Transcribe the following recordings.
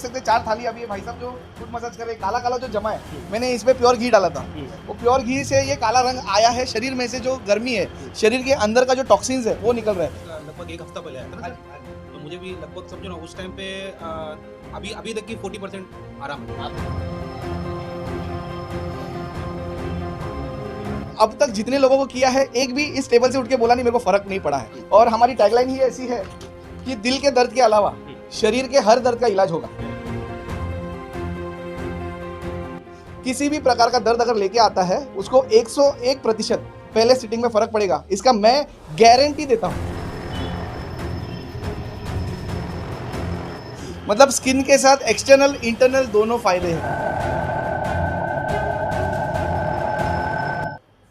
सकते हैं 4 थाली अभी ये भाई साहब जो फुट मसाज कर रहे हैं, काला काला जो जमा है, मैंने इस पे प्योर घी डाला था। वो प्योर घी से ये काला रंग आया है, शरीर में से जो गर्मी है, शरीर के अंदर का जो टॉक्सिन्स है वो निकल रहा है। लगभग एक हफ्ता पहले आया था ना, तो मुझे भी लगभग समझो ना उस टाइम पे अभी तक की 40% आराम है। अब तक जितने लोगों को किया है, एक भी इस टेबल से उठ के बोला नहीं मेरे को फर्क नहीं पड़ा है। और हमारी टैगलाइन ही ऐसी है कि दिल के दर्द के अलावा शरीर के हर दर्द का इलाज होगा। किसी भी प्रकार का दर्द अगर लेके आता है, उसको 101% पहले सिटिंग में फर्क पड़ेगा, इसका मैं गारंटी देता हूं। मतलब स्किन के साथ एक्सटर्नल इंटरनल दोनों फायदे हैं।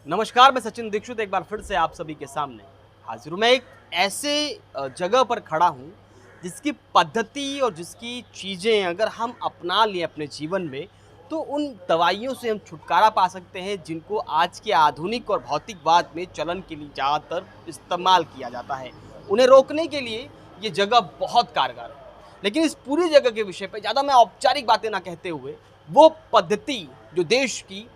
नमस्कार, मैं सचिन दीक्षित एक बार फिर से आप सभी के सामने हाजिर हूँ। मैं एक ऐसे जगह पर खड़ा हूँ जिसकी पद्धति और जिसकी चीज़ें अगर हम अपना लें अपने जीवन में, तो उन दवाइयों से हम छुटकारा पा सकते हैं जिनको आज के आधुनिक और भौतिकवाद में चलन के लिए ज़्यादातर इस्तेमाल किया जाता है। उन्हें रोकने के लिए ये जगह बहुत कारगर है। लेकिन इस पूरी जगह के विषय पर ज़्यादा मैं औपचारिक बातें ना कहते हुए, वो पद्धति जो देश की,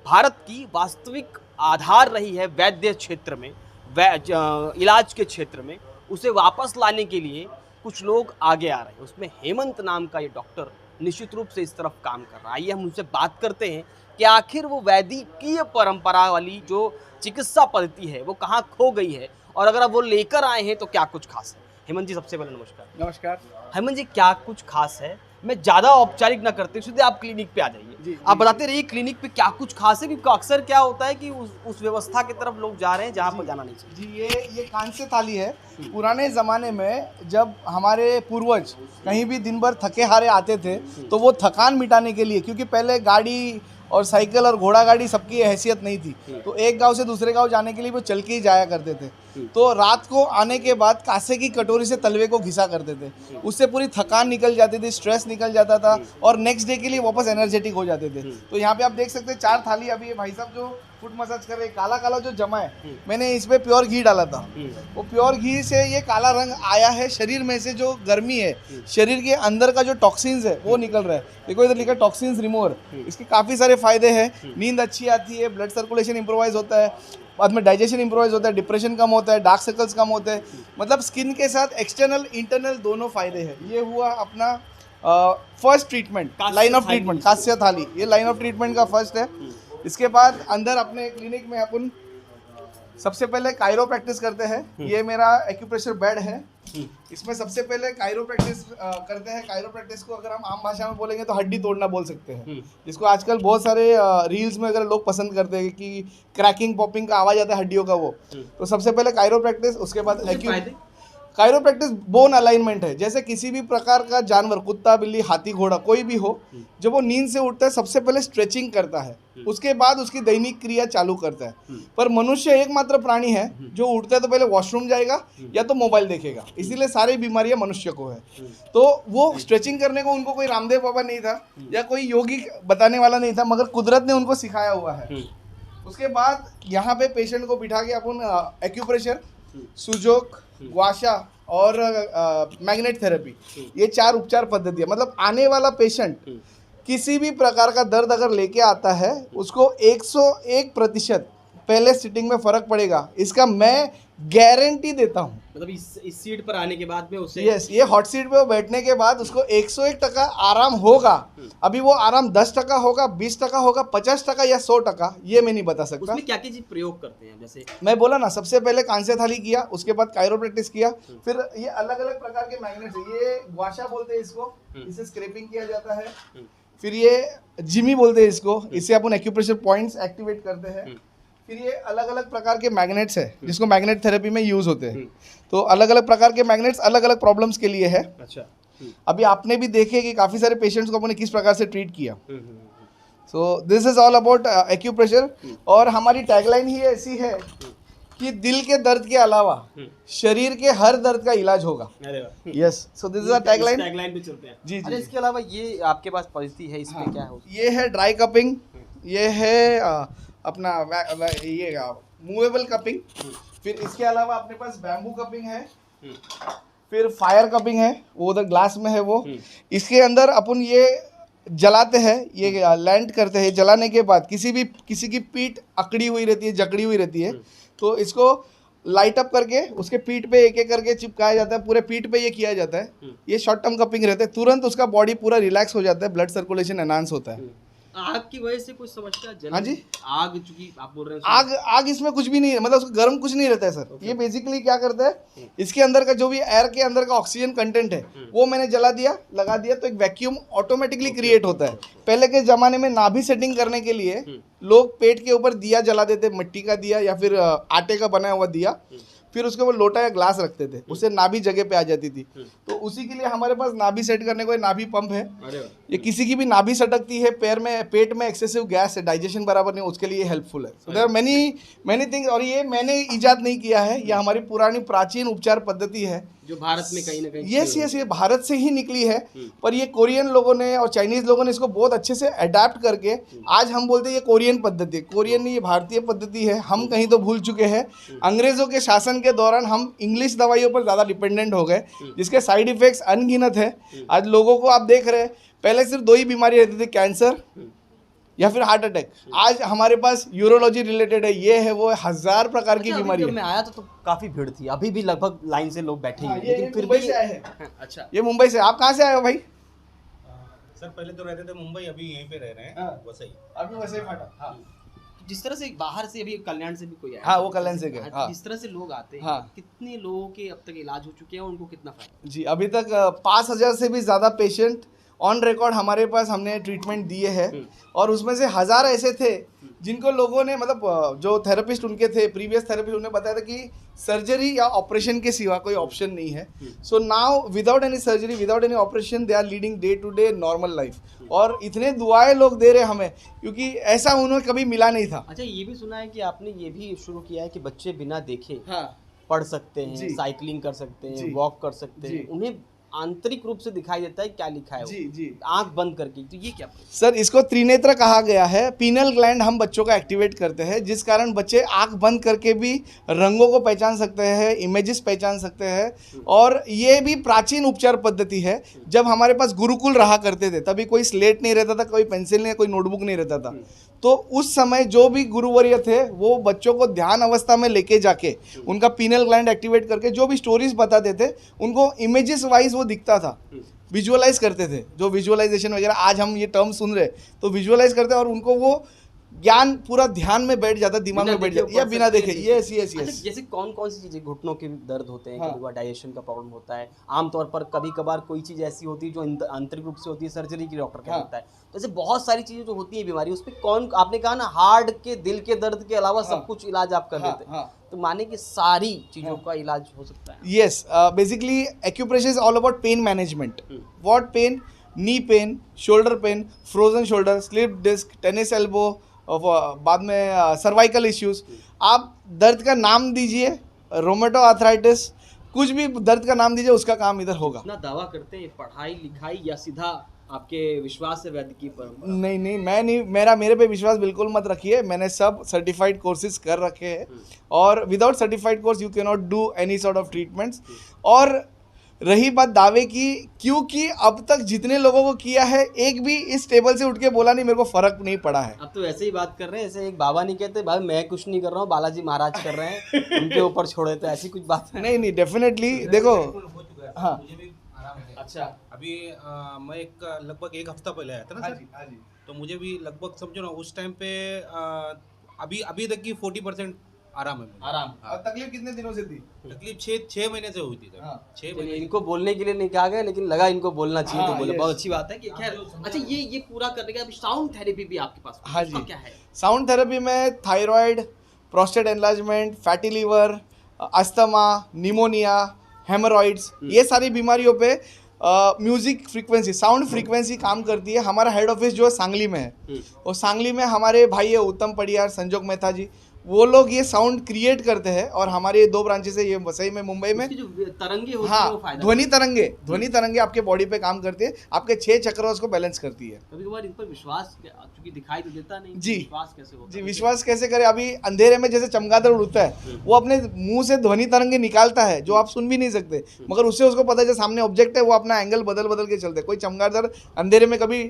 भारत की वास्तविक आधार रही है वैद्य क्षेत्र में, इलाज के क्षेत्र में, उसे वापस लाने के लिए कुछ लोग आगे आ रहे हैं। उसमें हेमंत नाम का ये डॉक्टर निश्चित रूप से इस तरफ काम कर रहा है। आइए हम उनसे बात करते हैं कि आखिर वो वैदिकीय परंपरा वाली जो चिकित्सा पद्धति है वो कहाँ खो गई है, और अगर अब वो लेकर आए हैं तो क्या कुछ खास है। हेमंत जी, सबसे पहले नमस्कार। नमस्कार। हेमंत जी, क्या कुछ खास है? मैं ज़्यादा औपचारिक ना करते, सीधे आप क्लिनिक पे आ जाइए। आप बताते रहिए क्लिनिक पे क्या कुछ खास है, क्योंकि अक्सर क्या होता है कि उस व्यवस्था की तरफ लोग जा रहे हैं जहाँ पर जाना नहीं चाहिए। जी, ये कांस्य थाली है। पुराने ज़माने में जब हमारे पूर्वज कहीं भी दिन भर थके हारे आते थे, तो वो थकान मिटाने के लिए, क्योंकि पहले गाड़ी और साइकिल और घोड़ा गाड़ी सबकी हैसियत नहीं थी, तो एक गांव से दूसरे गांव जाने के लिए वो चल के ही जाया करते थे। तो रात को आने के बाद कांसे की कटोरी से तलवे को घिसा करते थे, उससे पूरी थकान निकल जाती थी, स्ट्रेस निकल जाता था, और नेक्स्ट डे के लिए वापस एनर्जेटिक हो जाते थे। तो यहाँ पे आप देख सकते हैं 4 थाली अभी ये भाई साहब जो फुट मसाज कर रहे हैं, काला काला जो जमा है, मैंने इस पे प्योर घी डाला था। वो प्योर घी से ये काला रंग आया है, शरीर में से जो गर्मी है, शरीर के अंदर का जो टॉक्सिन्स है वो निकल रहा है। देखो इधर लिखा टॉक्सिन्स रिमूवर। इसके काफ़ी सारे फायदे हैं। नींद अच्छी आती है, ब्लड सर्कुलेशन इंप्रोवाइज होता है, बाद में डाइजेशन इंप्रोवाइज होता है, डिप्रेशन कम होता है, डार्क सर्कल्स कम होते हैं। मतलब स्किन के साथ एक्सटर्नल इंटरनल दोनों फायदे हैं। ये हुआ अपना first treatment, line of treatment, कांस्य थाली। ये लाइन ऑफ ट्रीटमेंट का फर्स्ट है। इसके बाद अंदर अपने क्लिनिक में अपन सबसे पहले कायरो प्रैक्टिस करते हैं। ये मेरा एक्यूप्रेशर बेड है। इसमें सबसे पहले कायरो प्रैक्टिस करते हैं। कायरो प्रैक्टिस को अगर हम आम भाषा में बोलेंगे तो हड्डी तोड़ना बोल सकते हैं, जिसको आजकल बहुत सारे रील्स में अगर लोग पसंद करते हैं कि क्रैकिंग पॉपिंग का आवाज़ आता है हड्डियों का, वो तो सबसे पहले कायरो प्रैक्टिस, उसके बाद कायरो प्रैक्टिस बोन अलाइनमेंट है। जैसे किसी भी प्रकार का जानवर, कुत्ता बिल्ली हाथी घोड़ा कोई भी हो, जब वो नींद से उठता है सबसे पहले स्ट्रेचिंग करता है, उसके बाद उसकी दैनिक क्रिया चालू करता है। पर मनुष्य एकमात्र प्राणी है जो उठता है तो पहले वॉशरूम जाएगा या तो मोबाइल देखेगा, इसीलिए सारी बीमारियां मनुष्य को है। तो वो स्ट्रेचिंग करने को उनको कोई रामदेव बाबा नहीं था या कोई योगी बताने वाला नहीं था, मगर कुदरत ने उनको सिखाया हुआ है। उसके बाद यहाँ पे पेशेंट को बिठा के अपन एक्यूप्रेशर, सुजोक, ग्वाशा और मैग्नेट थेरेपी, ये 4 उपचार पद्धति है। मतलब आने वाला पेशेंट किसी भी प्रकार का दर्द अगर लेके आता है, उसको 101% पहले सिटिंग में फर्क पड़ेगा, इसका मैं गारंटी देता हूँ। मतलब इस सीट पर आने के बाद में उसे ये हॉट सीट पे बैठने के बाद उसको 101% आराम होगा। अभी वो आराम 10% होगा, 20% होगा, 50% या 100%, ये मैं नहीं बता सकता। उसमें क्या क्या चीज प्रयोग करते हैं? जैसे मैं बोला ना, सबसे पहले कांस्य थाली किया, उसके बाद कायरो प्रैक्टिस किया, फिर ये अलग अलग प्रकार के मैग्नेट्स, ये ग्वाशा बोलते हैं इसको, इसे स्क्रैपिंग किया जाता है। फिर ये जिमी बोलते हैं इसको, इससे अपन एक्यूप्रेशर पॉइंट्स एक्टिवेट करते हैं। फिर ये अलग अलग प्रकार के मैग्नेट्स है जिसको मैग्नेट थेरेपी में यूज होते हैं। तो अलग अलग प्रकार के मैग्नेट्स अलग अलग प्रॉब्लम्स के लिए है। अच्छा, अभी आपने भी देखे कि काफ़ी सारे पेशेंट्स को अपने किस प्रकार से ट्रीट किया। So this is all about acupressure. और हमारी टैगलाइन ही ऐसी है कि दिल के दर्द के अलावा शरीर के हर दर्द का इलाज होगा। Yes, so this is a tagline. Tagline पे चलते हैं। जी अरे, जी। इसके अलावा ये आपके पास पद्धति है, इसमें क्या है? ये है ड्राई कपिंग, ये है अपना ये मूवेबल कपिंग। फिर इसके अलावा अपने पास बैम्बू कपिंग है, फिर फायर कपिंग है, वो उधर ग्लास में है वो। इसके अंदर अपन ये जलाते हैं, ये लैंड करते हैं। जलाने के बाद किसी की पीठ अकड़ी हुई रहती है, जकड़ी हुई रहती है, तो इसको लाइट अप करके उसके पीठ पे एक एक करके चिपकाया जाता है, पूरे पीठ पे ये किया जाता है। ये शॉर्ट टर्म कपिंग रहता है, तुरंत उसका बॉडी पूरा रिलैक्स हो जाता है, ब्लड सर्कुलेशन एनहांस होता है। आग की वजह से कुछ समस्या जलन? हाँ जी, आग, चूंकि आप बोल रहे हैं आग इसमें कुछ भी नहीं है, मतलब उसको गर्म कुछ नहीं रहता है सर। ये बेसिकली क्या करता है, इसके अंदर का जो भी एयर के अंदर का ऑक्सीजन कंटेंट है वो मैंने जला दिया, लगा दिया, तो एक वैक्यूम ऑटोमेटिकली क्रिएट होता है। पहले के जमाने में नाभि सेटिंग करने के लिए लोग पेट के ऊपर दिया जला देते, मिट्टी का दिया या फिर आटे का बनाया हुआ दिया, फिर उसके ऊपर लोटा या ग्लास रखते थे, उससे नाभि जगह पे आ जाती थी। तो उसी के लिए हमारे पास नाभि सेट करने को नाभि पंप है। ये किसी की भी नाभि सटकती है, पैर में पेट में एक्सेसिव गैस है, डाइजेशन बराबर नहीं, उसके लिए हेल्पफुल है। So there are many things. और ये मैंने इजाद नहीं किया है, ये हमारी पुरानी प्राचीन उपचार पद्धति है जो भारत में कहीं ना कहीं यस ये भारत से ही निकली है। पर ये कोरियन लोगों ने और चाइनीज लोगों ने इसको बहुत अच्छे से अडेप्ट करके आज हम बोलते हैं ये कोरियन पद्धति। कोरियन नहीं, ये भारतीय पद्धति है। हम कहीं तो भूल चुके हैं। अंग्रेजों के शासन के दौरान हम इंग्लिश दवाइयों पर ज़्यादा डिपेंडेंट हो गए, जिसके साइड इफेक्ट्स अनगिनत है। आज लोगों को आप देख रहे हैं, पहले सिर्फ 2 ही बीमारी रहती थी, कैंसर या फिर हार्ट अटैक। आज हमारे पास यूरोलॉजी रिलेटेड है, ये है वो, 1000 प्रकार की बीमारी है। जब मैं आया तो काफी भीड़ थी, अभी भी लगभग लाइन से लोग बैठे हैं, ये लेकिन फिर मुंबई भी से आए हैं। अच्छा, ये मुंबई से। आप कहाँ से आए हो भाई? सर पहले तो रहते थे मुंबई, अभी यहीं पे रह रहे हैं वसई। अभी वैसे ही फाटा। हाँ, जिस तरह से बाहर से अभी कल्याण से भी कोई आया, हाँ वो कल्याण से गए। हाँ जिस तरह से लोग आते हैं, हाँ। कितने लोगों के अब तक इलाज हो चुके हैं, उनको कितना फायदा? जी, अभी तक 5000 से भी ज़्यादा पेशेंट ऑन रिकॉर्ड हमारे पास हमने ट्रीटमेंट दिए हैं। और उसमें से 1000 ऐसे थे जिनको लोगों ने, मतलब जो थेरेपिस्ट उनके थे, प्रीवियस थेरेपिस्ट, उन्होंने बताया था कि सर्जरी या ऑपरेशन के सिवा कोई ऑप्शन नहीं है। So now without any surgery, without any operation, they are leading day to day normal life. और इतने दुआएं लोग दे रहे हमें, क्योंकि ऐसा उन्हें कभी मिला नहीं था। अच्छा, ये भी सुना है कि आपने ये भी शुरू किया है कि बच्चे बिना देखे हाँ, पढ़ सकते हैं, जी। साइकिलिंग कर सकते हैं, जी। वॉक कर सकते जी। हैं, उन्हें आंतरिक रूप से दिखाई देता है क्या लिखा है वो, जी जी आंख बंद करके। तो ये क्या? सर, इसको त्रिनेत्र कहा गया है। पीनल ग्लैंड हम बच्चों का एक्टिवेट करते हैं, जिस कारण बच्चे आंख बंद करके भी रंगों को पहचान सकते हैं, इमेजेस पहचान सकते हैं। और ये भी प्राचीन उपचार पद्धति है। जब हमारे पास गुरुकुल रहा करते थे, तभी कोई स्लेट नहीं रहता था, कोई पेंसिल नहीं, कोई नोटबुक नहीं रहता था। तो उस समय जो भी गुरुवर्य थे, वो बच्चों को ध्यान अवस्था में लेके जाके उनका पीनल ग्लैंड एक्टिवेट करके जो भी स्टोरीज बताते थे, उनको इमेजेस वाइज वो दिखता था, विजुअलाइज करते थे। जो विजुअलाइजेशन वगैरह आज हम ये टर्म सुन रहे, तो विजुअलाइज करते हैं और उनको वो ज्ञान पूरा ध्यान में बैठ जाता, दिमाग में बैठ जाता, या बिना देखे। यस यस अच्छा, यस। जैसे कौन कौन सी चीजें, घुटनों के दर्द होते हैं, हाँ। कभी डाइजेशन का प्रॉब्लम होता है, आमतौर पर कभी कभार कोई चीज ऐसी होती है जो आंतरिक रूप से होती है, सर्जरी की डॉक्टर क्या होता है। तो ऐसे बहुत सारी चीजें जो होती है बीमारी, उस पर कौन, आपने कहा ना हार्ट के, दिल के दर्द के अलावा सब कुछ इलाज आप कर देते हैं, तो माने कि सारी चीजों का इलाज हो सकता है? Yes, basically acupressure is all about pain management. What pain? Knee pain, shoulder pain, frozen shoulder, slip disc, tennis elbow, बाद में सर्वाइकल इश्यूज। आप दर्द का नाम दीजिए, रोमेटो आर्थराइटिस, कुछ भी दर्द का नाम दीजिए, उसका काम इधर होगा। ना दावा करते हैं पढ़ाई लिखाई या सीधा आपके विश्वास से वैद्य की परंपरा? नहीं नहीं, मैं नहीं, मेरे पे विश्वास बिल्कुल मत रखिए। मैंने सब सर्टिफाइड कोर्सेज कर रखे हैं, और without certified course you can not do any sort of treatments. और रही बात दावे की, क्योंकि अब तक जितने लोगों को किया है, एक भी इस टेबल से उठ के बोला नहीं मेरे को फर्क नहीं पड़ा है। अब तो ऐसे ही बात कर रहे हैं, ऐसे एक बाबा नहीं कहते भाई मैं कुछ नहीं कर रहा हूँ, बालाजी महाराज कर रहे हैं, उनके ऊपर छोड़े, तो ऐसी कुछ बात है? नहीं नहीं, डेफिनेटली देखो। हो चुका है। हाँ। मुझे भी आराम है। अच्छा, अभी मैं लगभग 1 हफ्ता पहले आया था ना सर, हाँ जी। तो मुझे भी लगभग समझो ना उस टाइम पे अभी तक की 40% आराम है मुझे। आराम। और तकलीफ कितने दिनों से थी? तकलीफ 6 महीने से हुई थी सर। हाँ। 6 चलिए, महीने। इनको बोलने के लिए नहीं कहा गया, लेकिन लगा इनको बोलना चाहिए, हाँ, तो बोले, yes. बहुत अच्छी बात है कि खैर। अच्छा, ये पूरा करने के बाद साउंड थेरेपी भी आपके पास, हाँ उसका जी। क्या है? साउंड थेरेपी में thyroid, prostate enlargement, fatty liver, asthma, pneumonia, hemorrhoids, ये सारी बीमारियों पे म्यूजिक फ्रीक्वेंसी, साउंड फ्रीक्वेंसी काम करती है। हमारा हेड ऑफिस जो है सांगली में है, और सांगली में हमारे भाई है उत्तम पडियार, संजोग मेहता जी, वो लोग ये साउंड क्रिएट करते हैं और हमारे ये 2 ब्रांचेस है, ये वसई में, मुंबई में। उसकी जो तरंगे होती है हाँ, वो फायदा ध्वनि तरंगे आपके बॉडी पे काम करती है, आपके 6 चक्रस को बैलेंस करती है। कभी कभार इन पर विश्वास, क्योंकि दिखाई तो देता नहीं, जी। विश्वास कैसे होगा? जी, विश्वास कैसे करें? अभी अंधेरे में जैसे चमगादड़ उड़ता है, वो अपने मुंह से ध्वनि तरंगे निकालता है जो आप सुन भी नहीं सकते, मगर उससे उसको पता है जो सामने ऑब्जेक्ट है वो अपना एंगल बदल बदल के चलते हैं। कोई चमगादड़ अंधेरे में कभी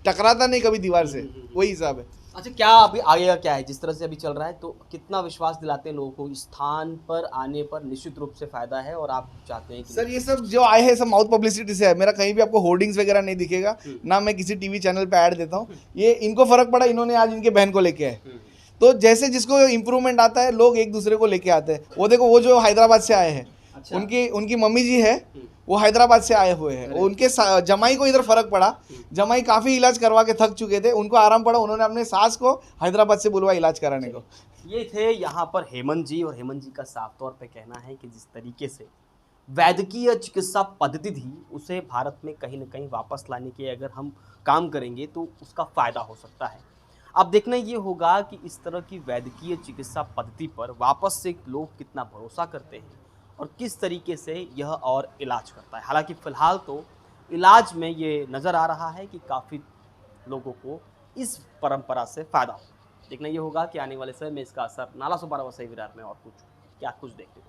टकराता नहीं कभी दीवार से, वही हिसाब है। अच्छा, क्या अभी आगे का क्या है? जिस तरह से अभी चल रहा है, तो कितना विश्वास दिलाते हैं लोगों को? इस स्थान पर आने पर निश्चित रूप से फायदा है, और आप चाहते हैं कि सर ये सब जो आए हैं सब माउथ पब्लिसिटी से है। मेरा कहीं भी आपको होर्डिंग्स वगैरह नहीं दिखेगा, ना मैं किसी टीवी चैनल पे ऐड देता हूँ। ये इनको फर्क पड़ा, इन्होंने आज इनके बहन को लेके आए, तो जैसे जिसको इम्प्रूवमेंट आता है लोग एक दूसरे को लेके आते हैं। वो देखो, वो जो हैदराबाद से आए हैं, अच्छा। उनकी मम्मी जी है, वो हैदराबाद से आए हुए हैं। उनके जमाई को इधर फर्क पड़ा, जमाई काफ़ी इलाज करवा के थक चुके थे, उनको आराम पड़ा, उन्होंने अपने सास को हैदराबाद से बुलवा इलाज कराने को। ये थे यहाँ पर हेमंत जी, और हेमंत जी का साफ तौर पे कहना है कि जिस तरीके से वैद्यकीय चिकित्सा पद्धति थी, उसे भारत में कहीं ना कहीं वापस लाने के अगर हम काम करेंगे तो उसका फ़ायदा हो सकता है। अब देखना ये होगा कि इस तरह की वैद्यकीय चिकित्सा पद्धति पर वापस से लोग कितना भरोसा करते हैं और किस तरीके से यह और इलाज करता है। हालांकि फ़िलहाल तो इलाज में ये नज़र आ रहा है कि काफ़ी लोगों को इस परंपरा से फ़ायदा हो। देखना ये होगा कि आने वाले समय में इसका असर नाला सुपारा वसई विरार में और कुछ क्या कुछ देखते हैं।